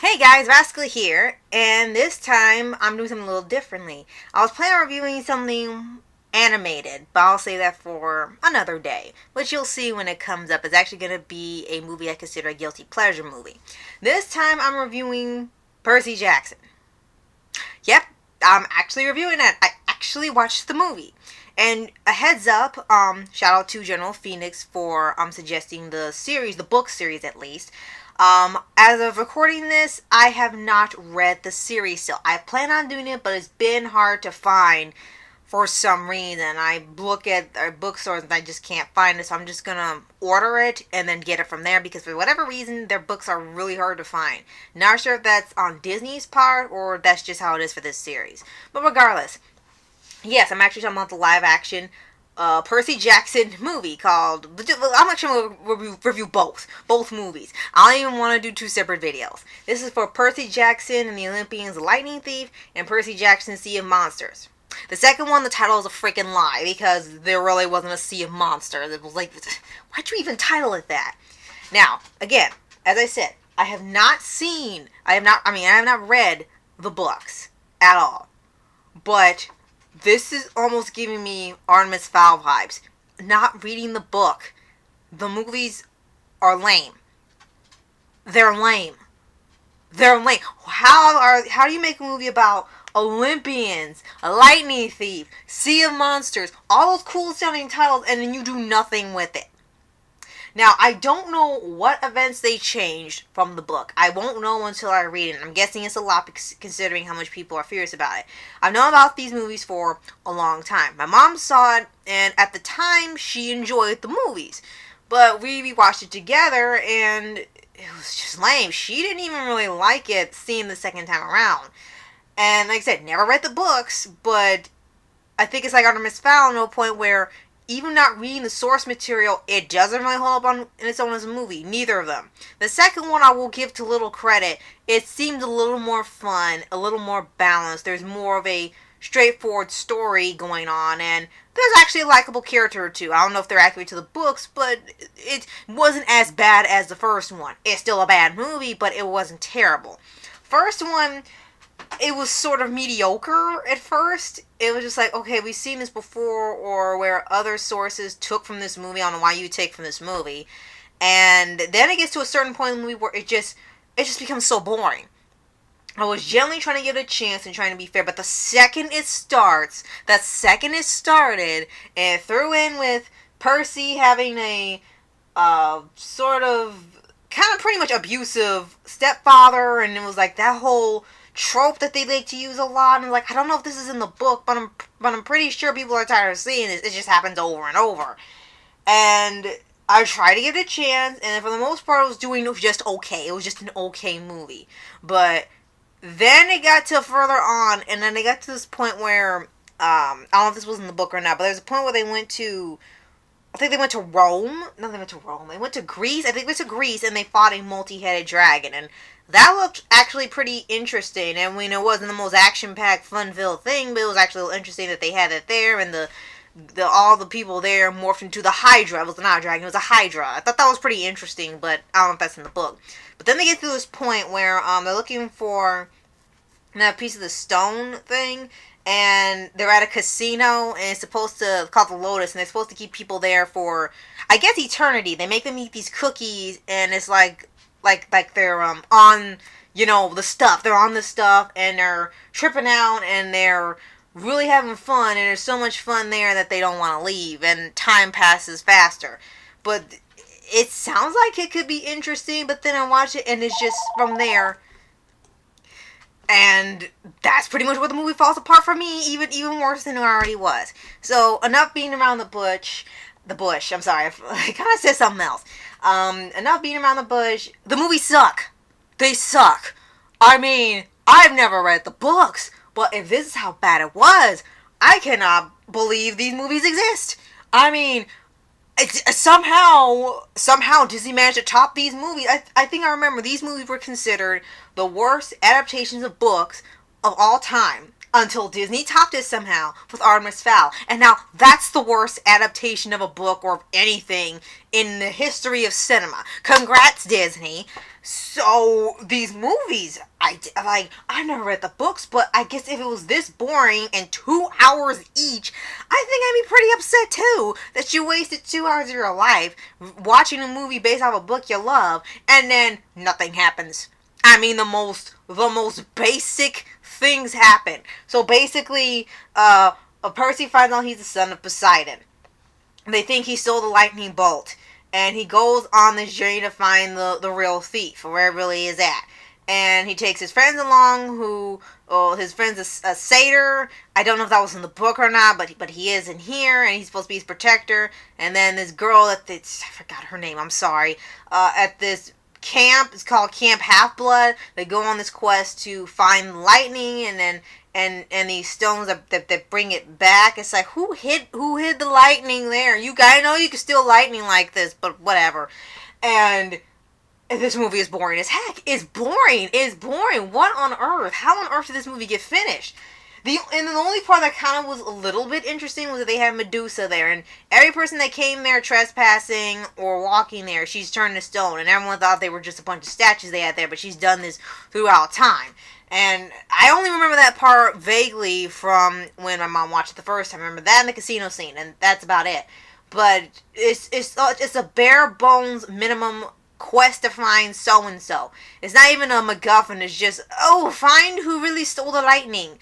Hey guys, Rascal here, and this time I'm doing something a little differently. I was planning on reviewing something animated, but I'll save that for another day, which you'll see when it comes up. It's actually going to be a movie I consider a guilty pleasure movie. This time I'm reviewing Percy Jackson. Yep, I'm actually reviewing it. I actually watched the movie. And a heads up, shout out to General Phoenix for suggesting the series, the book series at least. As of recording this, I have not read the series still. I plan on doing it, but it's been hard to find for some reason. I look at our bookstores and I just can't find it, so I'm just gonna order it and then get it from there because for whatever reason, their books are really hard to find. Not sure if that's on Disney's part or that's just how it is for this series. But regardless, yes, I'm actually talking about the live action Percy Jackson movie called... I'm actually going to review both movies. I don't even want to do two separate videos. This is for Percy Jackson and the Olympians, The Lightning Thief, and Percy Jackson, Sea of Monsters. The second one, the title is a freaking lie, because there really wasn't a Sea of Monsters. It was like, why'd you even title it that? Now, again, as I said, I have not read the books at all. But this is almost giving me Artemis Fowl vibes. Not reading the book. The movies are lame. They're lame. They're lame. How do you make a movie about Olympians, a lightning thief, Sea of Monsters, all those cool sounding titles, and then you do nothing with it? Now, I don't know what events they changed from the book. I won't know until I read it. I'm guessing it's a lot considering how much people are furious about it. I've known about these movies for a long time. My mom saw it, and at the time, she enjoyed the movies. But we watched it together, and it was just lame. She didn't even really like it seeing the second time around. And like I said, never read the books, but I think it's like Artemis Fowl to a point where even not reading the source material, it doesn't really hold up in its own as a movie. Neither of them. The second one I will give to little credit. It seemed a little more fun, a little more balanced. There's more of a straightforward story going on, and there's actually a likable character or two. I don't know if they're accurate to the books, but it wasn't as bad as the first one. It's still a bad movie, but it wasn't terrible. First one, it was sort of mediocre at first. It was just like, okay, we've seen this before, or where other sources took from this movie. I don't know why you take from this movie. And then it gets to a certain point in the movie where it just becomes so boring. I was generally trying to give it a chance and trying to be fair, but the second it started, and it threw in with Percy having a sort of, kind of pretty much abusive stepfather, and it was like that whole trope that they like to use a lot, and like, I don't know if this is in the book, but I'm pretty sure people are tired of seeing this. It just happens over and over. And I tried to give it a chance, and for the most part, it was doing just okay. It was just an okay movie. But then it got to further on, and then they got to this point where, I don't know if this was in the book or not, but there was a point where they went to, I think they went to Rome. No, they went to Rome. They went to Greece. I think they went to Greece, and they fought a multi-headed dragon, and that looked actually pretty interesting. And it wasn't the most action-packed, fun-filled thing, but it was actually interesting that they had it there, and all the people there morphed into the Hydra. It was not a dragon, it was a Hydra. I thought that was pretty interesting, but I don't know if that's in the book. But then they get to this point where they're looking for that piece of the stone thing, and they're at a casino, and it's supposed to, called the Lotus, and they're supposed to keep people there for, I guess, eternity. They make them eat these cookies, and it's like they're on, the stuff. They're on the stuff, and they're tripping out, and they're really having fun, and there's so much fun there that they don't want to leave, and time passes faster. But it sounds like it could be interesting, but then I watch it, and it's just from there. And that's pretty much where the movie falls apart for me, even worse than it already was. So, enough being around the bush, I'm sorry, I kind of said something else. Enough being around the bush. The movies suck. They suck. I mean, I've never read the books, but if this is how bad it was, I cannot believe these movies exist. I mean, somehow Disney managed to top these movies. I think I remember these movies were considered the worst adaptations of books of all time until Disney topped it somehow with Artemis Fowl. And now that's the worst adaptation of a book or of anything in the history of cinema. Congrats, Disney. So these movies, I never read the books, but I guess if it was this boring and 2 hours each, I think I'd be pretty upset too that you wasted 2 hours of your life watching a movie based off a book you love, and then nothing happens. I mean, the most basic things happen. So basically, Percy finds out he's the son of Poseidon. They think he stole the lightning bolt. And he goes on this journey to find the real thief, or where it really is at. And he takes his friends along, his friend's a satyr. I don't know if that was in the book or not, but he is in here, and he's supposed to be his protector. And then this girl I forgot her name, I'm sorry, at this camp, it's called Camp Half-Blood. They go on this quest to find lightning, and then and these stones that bring it back. It's like, who hid the lightning there? I know you can steal lightning like this, but whatever. And this movie is boring as heck. It's boring. What on earth? How on earth did this movie get finished? The only part that kind of was a little bit interesting was that they had Medusa there, and every person that came there trespassing or walking there, she's turned to stone, and everyone thought they were just a bunch of statues they had there, but she's done this throughout time. And I only remember that part vaguely from when my mom watched it the first time. I remember that in the casino scene, and that's about it. But it's a bare bones minimum quest to find so and so. It's not even a MacGuffin. It's just, find who really stole the lightning.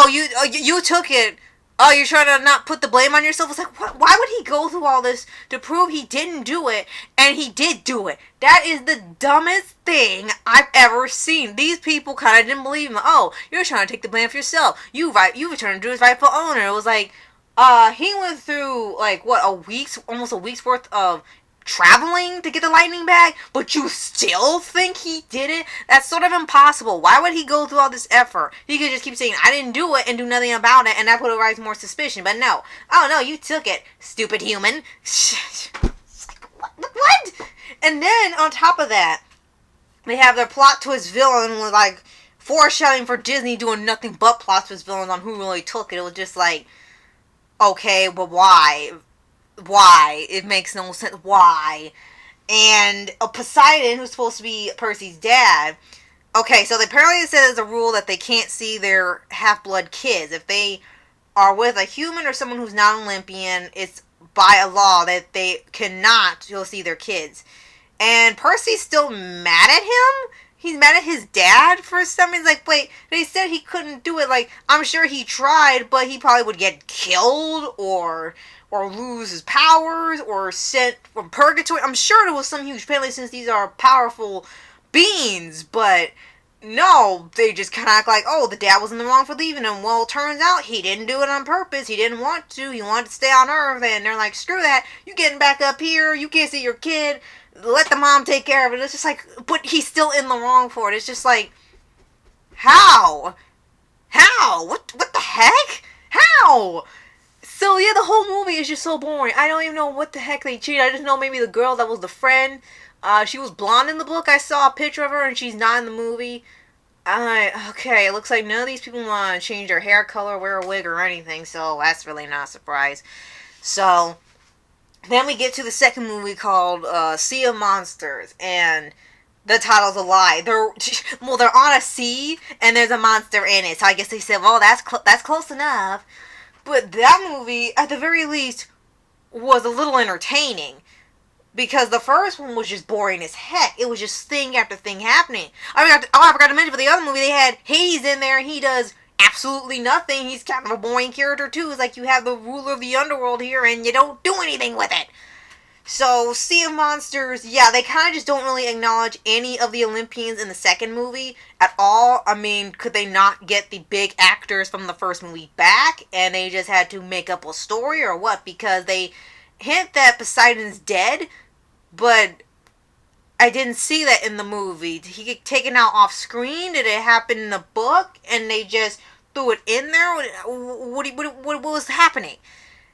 You took it. Oh, you're trying to not put the blame on yourself? It's like, what? Why would he go through all this to prove he didn't do it, and he did do it? That is the dumbest thing I've ever seen. These people kind of didn't believe him. Oh, you're trying to take the blame for yourself. You returned to his rightful owner. It was like, he went through, almost a week's worth of traveling to get the lightning back, but you still think he did it? That's sort of impossible. Why would he go through all this effort? He could just keep saying, I didn't do it, and do nothing about it, and that would arise more suspicion. But no. Oh no, you took it, stupid human. What? And then, on top of that, they have their plot twist villain with, foreshadowing for Disney doing nothing but plot twist villains on who really took it. It was just like, okay, but why? Why? It makes no sense. Why? And Poseidon, who's supposed to be Percy's dad. Okay, so apparently it says there's a rule that they can't see their half-blood kids. If they are with a human or someone who's not Olympian, it's by a law that they cannot go see their kids. And Percy's still mad at him? He's mad at his dad for some reason. Like, wait, they said he couldn't do it. Like, I'm sure he tried, but he probably would get killed or lose his powers or sent from purgatory. I'm sure there was some huge penalty since these are powerful beings, but no, they just kind of act like, the dad was in the wrong for leaving him. Well, it turns out he didn't do it on purpose. He didn't want to. He wanted to stay on Earth, and they're like, screw that. You getting back up here. You can't see your kid. Let the mom take care of it. It's just like, but he's still in the wrong for it. It's just like, how? What the heck? How? So, yeah, the whole movie is just so boring. I don't even know what the heck they cheated. I just know maybe the girl that was the friend, she was blonde in the book. I saw a picture of her, and she's not in the movie. Okay, it looks like none of these people want to change their hair color, wear a wig, or anything, so that's really not a surprise. So, then we get to the second movie called Sea of Monsters, and the title's a lie. They're on a sea, and there's a monster in it, so I guess they said, well, that's close enough. But that movie, at the very least, was a little entertaining. Because the first one was just boring as heck. It was just thing after thing happening. I forgot to mention, for the other movie, they had Hades in there, and he does absolutely nothing. He's kind of a boring character, too. It's like you have the ruler of the underworld here, and you don't do anything with it. So, Sea of Monsters, yeah, they kind of just don't really acknowledge any of the Olympians in the second movie at all. I mean, could they not get the big actors from the first movie back, and they just had to make up a story, or what? Because they hint that Poseidon's dead, but I didn't see that in the movie. Did he get taken out off screen? Did it happen in the book, and they just threw it in there? What was happening?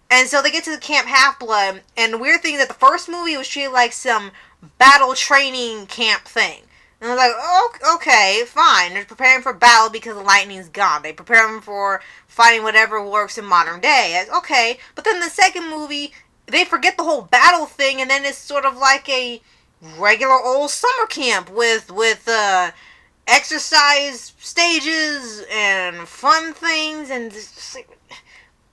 And so they get to the Camp Half-Blood, and the weird thing is that the first movie was treated like some battle training camp thing. And I was like, oh, okay, fine. They're preparing for battle because the lightning's gone. They prepare them for fighting whatever works in modern day. Okay, but then the second movie, they forget the whole battle thing, and then it's sort of like a regular old summer camp with exercise stages and fun things, and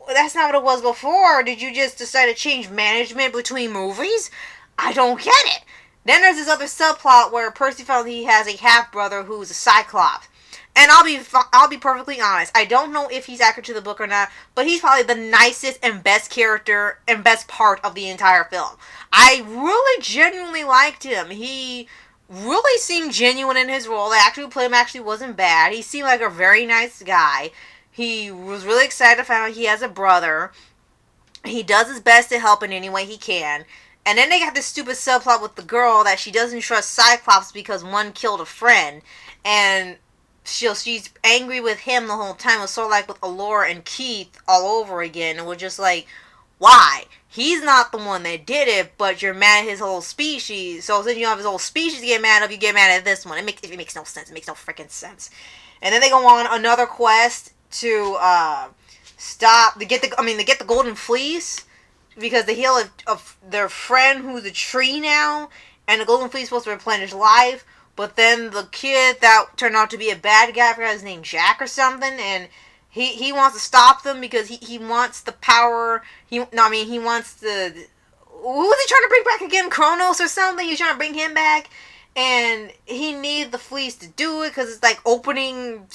that's not what it was before. Did you just decide to change management between movies? I don't get it. Then there's this other subplot where Percy found he has a half brother who's a Cyclops. And I'll be perfectly honest. I don't know if he's accurate to the book or not, but he's probably the nicest and best character and best part of the entire film. I really genuinely liked him. He really seemed genuine in his role. The actor who played him actually wasn't bad. He seemed like a very nice guy. He was really excited to find out he has a brother. He does his best to help in any way he can. And then they got this stupid subplot with the girl that she doesn't trust Cyclops because one killed a friend. And she's angry with him the whole time. It was sort of like with Allura and Keith all over again. And we're just like, why? He's not the one that did it, but you're mad at his whole species. So since you have his whole species to get mad at, you get mad at this one. It makes no sense. It makes no freaking sense. And then they go on another quest to get the golden fleece, because they heal of their friend who's a tree now, and the golden fleece is supposed to replenish life. But then the kid that turned out to be a bad guy, I forgot his name, Jack or something, and he wants to stop them because he wants the power. He wants the... Who was he trying to bring back again? Kronos or something? He's trying to bring him back, and he needs the fleece to do it because it's like opening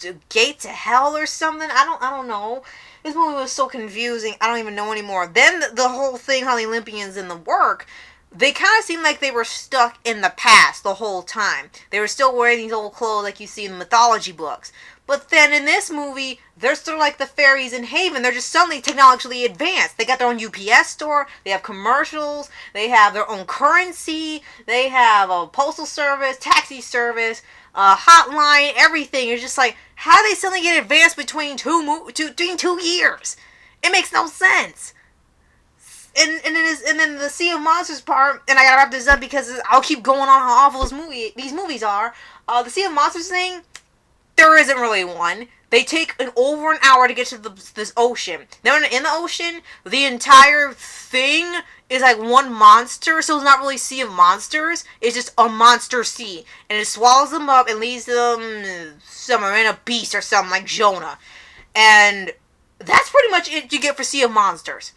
a gate to hell or something. I don't know. This movie was so confusing. I don't even know anymore. Then the whole thing, how the Olympians in the work, they kind of seemed like they were stuck in the past the whole time. They were still wearing these old clothes like you see in the mythology books. But then in this movie, they're still like the fairies in Haven. They're just suddenly technologically advanced. They got their own UPS store. They have commercials. They have their own currency. They have a postal service, taxi service, hotline, everything. It's just like, how do they suddenly get advanced between two years? It makes no sense. And then the Sea of Monsters part, and I gotta wrap this up because I'll keep going on how awful these movies are. The Sea of Monsters thing, there isn't really one. They take over an hour to get to this ocean. Then in the ocean, the entire thing is like one monster, so it's not really Sea of Monsters. It's just a monster sea. And it swallows them up and leaves them somewhere in a beast or something like Jonah. And that's pretty much it you get for Sea of Monsters.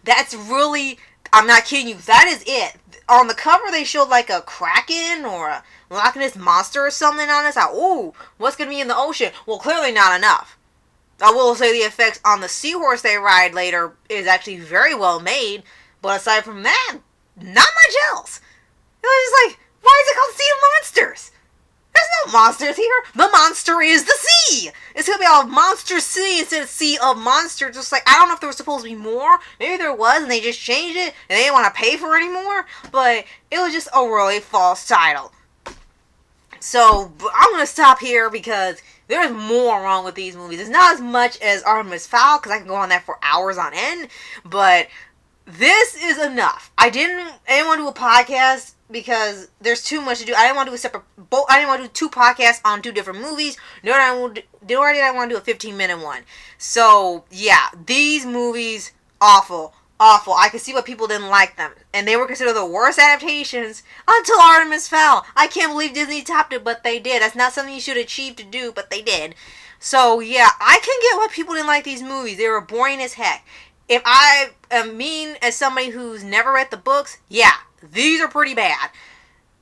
That's really, I'm not kidding you, that is it. On the cover, they showed like a kraken or a Loch Ness monster or something on it. Ooh, what's going to be in the ocean? Well, clearly not enough. I will say the effects on the seahorse they ride later is actually very well made. But aside from that, not much else. It was just like, why is it called Sea of Monsters? There's no monsters here. The monster is the sea. It's going to be a monster sea instead of Sea of Monsters. Just like, I don't know if there was supposed to be more. Maybe there was and they just changed it and they didn't want to pay for it anymore. But it was just a really false title. So, I'm going to stop here because there's more wrong with these movies. It's not as much as Artemis Fowl, because I can go on that for hours on end. But this is enough. I didn't want to do a podcast because there's too much to do. I didn't want to do I didn't want to do two podcasts on two different movies. Nor did I want to do a 15-minute one. So, yeah, these movies, awful. Awful. I could see why people didn't like them. And they were considered the worst adaptations until Artemis Fowl. I can't believe Disney topped it, but they did. That's not something you should achieve to do, but they did. So, yeah, I can get why people didn't like these movies. They were boring as heck. If I am mean as somebody who's never read the books, yeah, these are pretty bad.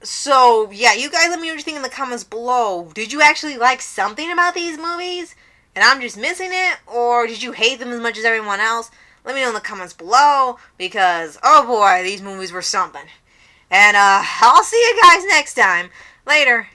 So, yeah, you guys let me know what you think in the comments below. Did you actually like something about these movies? And I'm just missing it? Or did you hate them as much as everyone else? Let me know in the comments below, because, oh boy, these movies were something. And, I'll see you guys next time. Later.